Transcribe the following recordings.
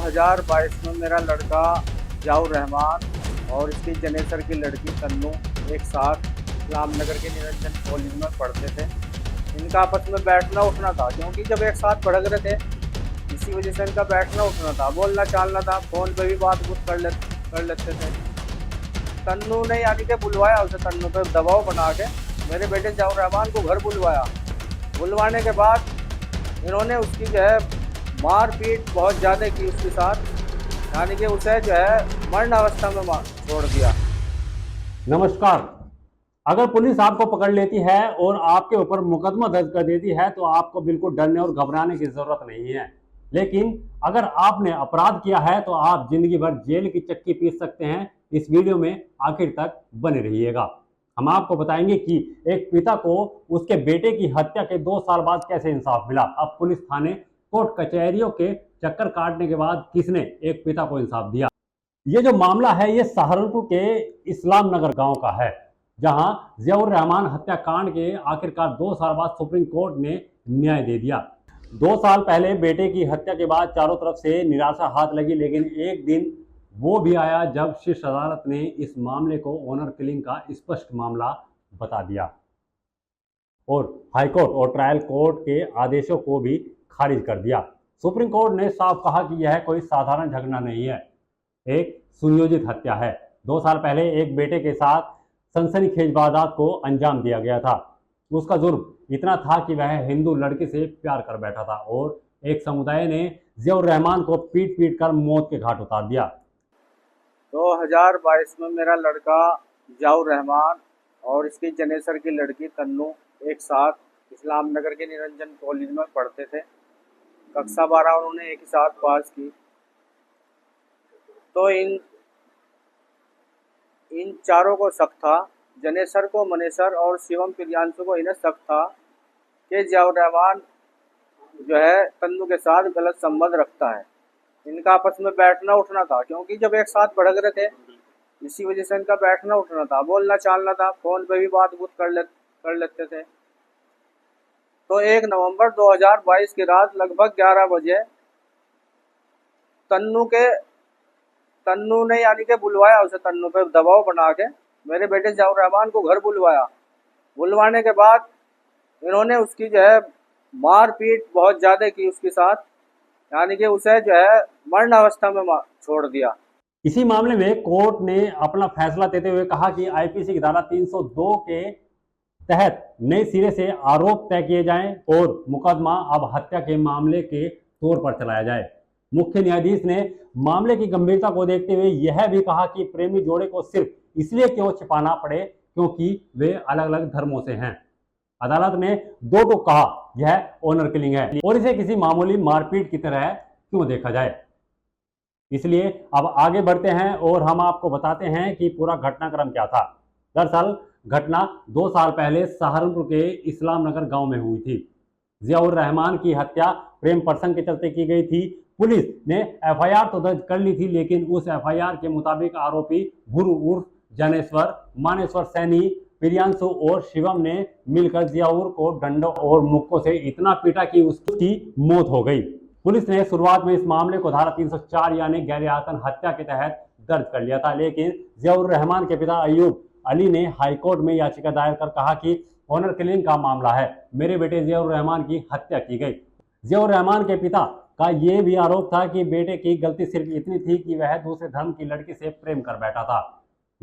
2022 में मेरा लड़का ज़ियाउर रहमान और इसकी जनेसर की लड़की तन्नू एक साथ इस्लामनगर के निरंजन कॉलेज में पढ़ते थे। इनका आपस में बैठना उठना था, क्योंकि जब एक साथ पढ़ रहे थे इसी वजह से इनका बैठना उठना था, बोलना चालना था, फ़ोन पे भी बात बूत कर लेते थे। तन्नू ने यानी कि बुलवाया उसे, तन्नू पे दबाव बना के मेरे बेटे ज़ियाउर रहमान को घर बुलवाया। बुलवाने के बाद इन्होंने उसकी जो है मार पीट बहुत ज़्यादा की उसके साथ, यानी कि उसे जो है मरण अवस्था में छोड़ दिया। नमस्कार। अगर पुलिस आपको पकड़ लेती है और आपके ऊपर मुकदमा दर्ज कर देती है तो आपको बिल्कुल डरने और घबराने की जरूरत नहीं है। लेकिन अगर आपने अपराध किया है तो आप जिंदगी भर जेल की चक्की पीस सकते हैं। इस वीडियो में आखिर तक बने रहिएगा। हम आपको बताएंगे कि एक पिता को उसके बेटे की हत्या के 2 साल बाद कैसे इंसाफ मिला। अब पुलिस थाने कोर्ट कचहरियों के चक्कर काटने के बाद किसने एक पिता को इंसाफ दिया। ये जो मामला है ये सहारनपुर के इस्लाम नगर गांव का है, जहां ज़ियाउर रहमान हत्याकांड के आखिरकार 2 साल बाद सुप्रीम कोर्ट ने न्याय दे दिया। 2 साल पहले बेटे की हत्या के बाद चारों तरफ से निराशा हाथ लगी, लेकिन एक दिन वो भी आया जब शीर्ष अदालत ने इस मामले को ऑनर किलिंग का स्पष्ट मामला बता दिया और हाईकोर्ट और ट्रायल कोर्ट के आदेशों को भी खारिज कर दिया। सुप्रीम कोर्ट ने साफ कहा कि यह कोई साधारण झगड़ा नहीं है, एक सुनियोजित हत्या है। 2 साल पहले एक बेटे के साथ सनसनीखेज वारदात को अंजाम दिया गया था। उसका जुर्म इतना था कि वह हिंदू लड़की से प्यार कर बैठा था और एक समुदाय ने ज़ियाउर रहमान को पीट पीट कर मौत के घाट उतार दिया। 2022 में मेरा लड़का ज़ियाउर रहमान और इसकी जनेसर की लड़की तन्नू एक साथ इस्लामनगर के निरंजन कॉलेज में पढ़ते थे। कक्षा 12 उन्होंने एक ही साथ पास की। तो इन चारों को शक था, जनेसर को मनेसर और शिवम प्रियांशु को इन्हें शक था कि ज़ियाउर रहमान जो है तन्नू के साथ गलत संबंध रखता है। इनका आपस में बैठना उठना था, क्योंकि जब एक साथ पढ़ रहे थे इसी वजह से इनका बैठना उठना था, बोलना चालना था, फ़ोन पे भी बात बूत कर लेते थे। तो 1 नवंबर 2022 की रात लगभग 11 बजे तन्नू ने यानी कि बुलवाया उसे, तन्नू पे दबाव बना के मेरे बेटे ज़ियाउर रहमान को घर बुलवाया। बुलवाने के बाद इन्होंने उसकी जो है मार पीट बहुत ज़्यादा की उसके साथ, यानी कि उसे जो है मरण अवस्था में छोड़ दिया। इसी मामले में कोर्ट ने अपना फैसला देते हुए कहा कि आईपीसी की धारा 302 के तहत नए सिरे से आरोप तय किए जाएं और मुकदमा अब हत्या के मामले के तौर पर चलाया जाए। मुख्य न्यायाधीश ने मामले की गंभीरता को देखते हुए यह भी कहा कि प्रेमी जोड़े को सिर्फ इसलिए क्यों छिपाना पड़े क्योंकि वे अलग अलग धर्मों से हैं। अदालत ने दो टूक कहा यह ऑनर किलिंग है और इसे किसी मामूली मारपीट की तरह क्यों देखा जाए। इसलिए अब आगे बढ़ते हैं और हम आपको बताते हैं कि पूरा घटनाक्रम क्या था। दरअसल घटना 2 साल पहले सहारनपुर के इस्लाम नगर गांव में हुई थी। ज़ियाउर रहमान की हत्या प्रेम प्रसंग के चलते की गई थी। पुलिस ने एफआईआर तो दर्ज कर ली थी, लेकिन उस एफआईआर के मुताबिक आरोपी भुरु उर्फ जनेश्वर, मानेश्वर सैनी, प्रियांशु और शिवम ने मिलकर ज़ियाउर को डंडों और मुक्कों से इतना पीटा कि उसकी मौत हो गई। पुलिस ने शुरुआत में इस मामले को धारा 304 यानी गैरयातन हत्या के तहत दर्ज कर लिया था, लेकिन ज़ियाउर रहमान के पिता अयूब अली ने हाईकोर्ट में याचिका दायर कर कहा कि ऑनर किलिंग का मामला है, मेरे बेटे ज़ियाउर रहमान की हत्या की गई। ज़ियाउर रहमान के पिता का यह भी आरोप था कि बेटे की गलती सिर्फ इतनी थी कि वह दूसरे धर्म की लड़की से प्रेम कर बैठा था।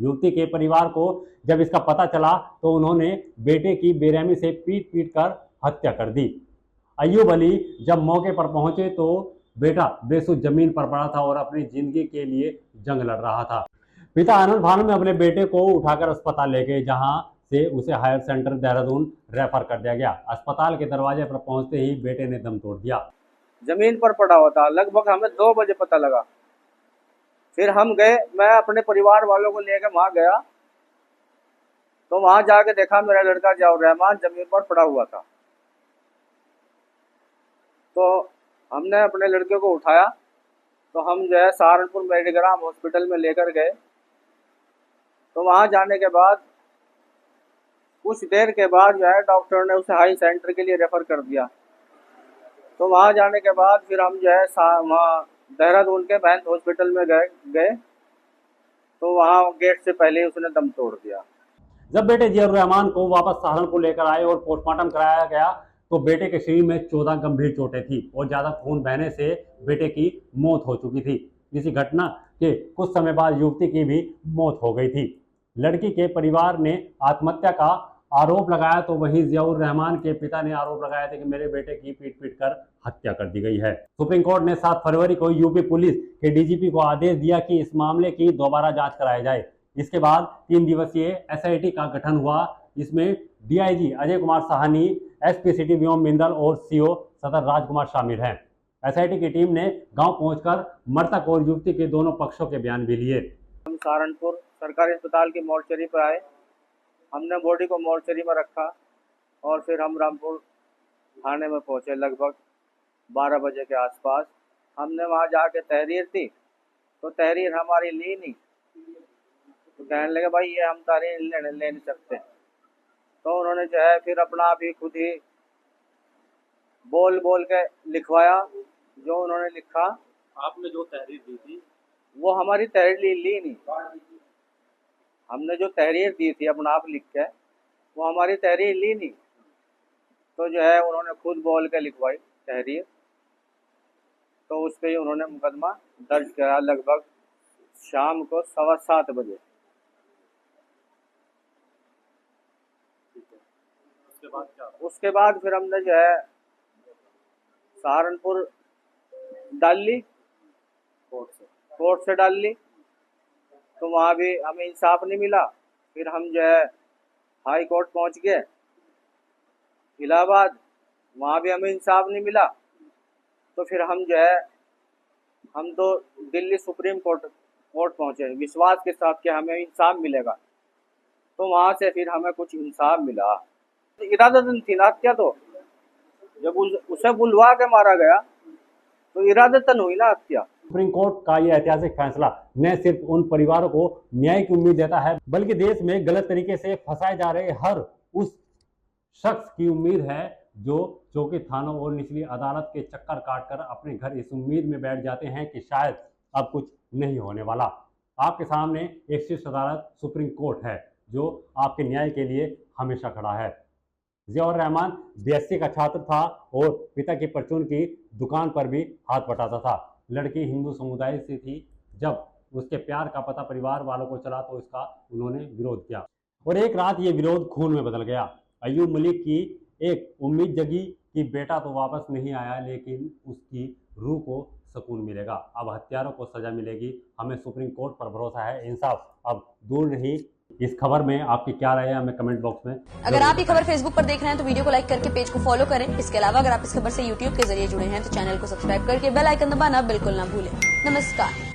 युवती के परिवार को जब इसका पता चला तो उन्होंने बेटे की बेरहमी से पीट पीट कर हत्या कर दी। अयूब अली जब मौके पर पहुंचे तो बेटा बेसुध जमीन पर पड़ा था और अपनी जिंदगी के लिए जंग लड़ रहा था। पिता आनंद भानु में अपने बेटे को उठाकर अस्पताल ले गए, जहां से उसे हायर सेंटर देहरादून रेफर कर दिया गया। अस्पताल के दरवाजे पर पहुंचते ही बेटे ने दम तोड़ दिया। जमीन पर पड़ा हुआ था। लगभग हमें 2 बजे पता लगा। फिर हम गए, मैं अपने परिवार वालों को लेकर वहां गया, तो वहां जाके देखा मेरा लड़का ज़ियाउर रहमान जमीन पर पड़ा हुआ था। तो हमने अपने लड़के को उठाया, तो हम जो है सहारनपुर मेडिग्राम हॉस्पिटल में लेकर गए। तो वहां जाने के बाद कुछ देर के बाद जो है डॉक्टर ने उसे हाई सेंटर के लिए रेफ़र कर दिया। तो वहाँ जाने के बाद फिर हम जो है वहाँ देहरादून के महंत हॉस्पिटल में गए तो वहाँ गेट से पहले ही उसने दम तोड़ दिया। जब बेटे जियाउर रहमान को वापस सहारनपुर लेकर आए और पोस्टमार्टम कराया गया तो बेटे के शरीर में 14 गंभीर चोटें थी और ज्यादा खून बहने से बेटे की मौत हो चुकी थी। इसी घटना के कुछ समय बाद युवती की भी मौत हो गई थी। लड़की के परिवार ने आत्महत्या का आरोप लगाया तो वहीं जियाउर रहमान के पिता ने आरोप लगाया था कि मेरे बेटे की पीट कर हत्या कर दी गई है। सुप्रीम कोर्ट ने 7 फरवरी को यूपी पुलिस के डीजीपी को आदेश दिया कि इस मामले की दोबारा जांच कराई जाए। इसके बाद 3 दिवसीय एसआईटी का गठन हुआ। इसमें DIG Ajay Kumar Sahni, SP city Vyom Bindal और सीओ सदर राजकुमार शामिल हैं। एसआईटी की टीम ने गांव पहुंचकर मृतक और युवती के दोनों पक्षों के बयान भी लिए। हम सहारनपुर सरकारी अस्पताल की मोर्चरी पर आए, हमने बॉडी को मोर्चरी में रखा और फिर हम रामपुर थाने में पहुंचे लगभग 12 बजे के आसपास। हमने वहां जाके तहरीर दी तो तहरीर हमारी ली नहीं, तो कहने लगे भाई ये हम तहरीर ले नहीं सकते। तो उन्होंने जो है फिर अपना आप ही खुद ही बोल के लिखवाया। जो उन्होंने लिखा, आपने जो तहरीर दी थी वो हमारी तहरीर ली नहीं। हमने जो तहरीर दी थी अपना आप लिख के, वो हमारी तहरीर ली नहीं। तो जो है उन्होंने खुद बोल के लिखवाई तहरीर, तो उस पर ही उन्होंने मुकदमा दर्ज किया लगभग शाम को 7:15 बजे। उसके बाद फिर हमने जो है सहारनपुर डाल ली, कोर्ट से डाल ली, तो वहाँ भी हमें इंसाफ नहीं मिला। फिर हम जो है हाई कोर्ट पहुँच गए इलाहाबाद, वहाँ भी हमें इंसाफ नहीं मिला। तो फिर हम जो है हम तो दिल्ली सुप्रीम कोर्ट पहुँचे विश्वास के साथ कि हमें इंसाफ मिलेगा। तो वहाँ से फिर हमें कुछ इंसाफ मिला। इरादतन थी ना हत्या, तो जब उसे बुलवा के मारा गया तो इरादतन हुई ना हत्या। सुप्रीम कोर्ट का यह ऐतिहासिक फैसला न सिर्फ उन परिवारों को न्याय की उम्मीद देता है, बल्कि देश में गलत तरीके से फंसाए जा रहे हर उस शख्स की उम्मीद है जो चौकी थानों और निचली अदालत के चक्कर काटकर अपने घर इस उम्मीद में बैठ जाते हैं कि शायद अब कुछ नहीं होने वाला। आपके सामने एक शीर्ष अदालत सुप्रीम कोर्ट है जो आपके न्याय के लिए हमेशा खड़ा है। जियाउर रहमान बीएससी का छात्र था और पिता की परचून की दुकान पर भी हाथ बटाता था। लड़की हिंदू समुदाय से थी। जब उसके प्यार का पता परिवार वालों को चला तो इसका उन्होंने विरोध किया और एक रात ये विरोध खून में बदल गया। अयूब मलिक की एक उम्मीद जगी कि बेटा तो वापस नहीं आया, लेकिन उसकी रूह को सुकून मिलेगा। अब हत्यारों को सजा मिलेगी। हमें सुप्रीम कोर्ट पर भरोसा है। इंसाफ अब दूर नहीं। इस खबर में आपकी क्या राय है हमें कमेंट बॉक्स में। अगर आप ये खबर फेसबुक पर देख रहे हैं तो वीडियो को लाइक करके पेज को फॉलो करें। इसके अलावा अगर आप इस खबर से यूट्यूब के जरिए जुड़े हैं तो चैनल को सब्सक्राइब करके बेल आइकन दबाना बिल्कुल ना भूलें। नमस्कार।